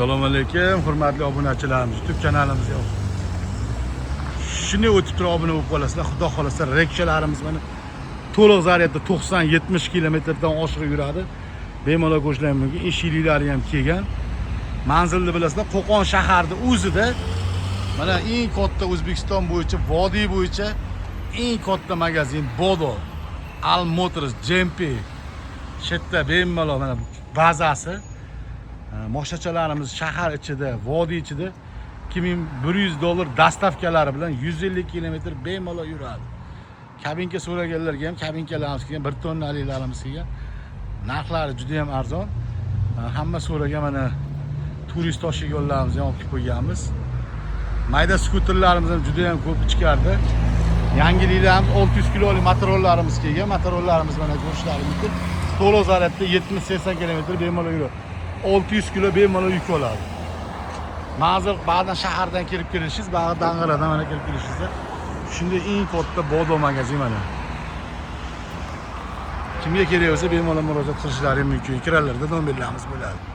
Assalomu alaykum, hurmatli obunachilarimiz, YouTube kanalimizga shunday o'tib turib obuna bo'lib qolasizlar. Xudo xolasa rekchalarimiz mana to'liq zaryadda 90-70 kilometrdan oshiqib yuradi. Bemalol qo'shilgan mumkin. Eshikliklari ham kelgan. Manzilni bilasizlar, Qo'qon shaharida o'zida mana eng katta O'zbekiston bo'yicha, vodiy bo'yicha eng katta magazin Bodo, Al Motors, Jempi. Shetda bemalol mana bazasi. Moshchachalarimiz shahar ichida, vodiy ichida $2100 dastavkalari bilan 150 kilometr bemalol yuradi. Kabinka so'raganlarga ham kabinkalarimiz kelgan, 1 tonnalilarimiz kelgan. Narxlari juda ham arzon. Hamma so'ragan mana turist toshiq yo'llarimizni ham olib qo'yganmiz. Mayda skuterlarimiz ham juda ham ko'p ichkarida. Yangiliklarimiz 600 kilolik motorollarimiz kelgan. Motorollarimiz mana ko'rishlari mumkin. To'liq zaryadda 70-80 kilometr bemalol yuradi. 600 kilo bemalol yuk oladi. Ma'zur ba'zan shahardan kelib kelishingiz, ba'zi Dang'aradan mana kelib kelishingizda shunday eng katta Bodo magazin mana. Kimga kerak bo'lsa bemalol murojaat qilishlari mumkin. Ekranlarda nomerlarimiz bo'ladi.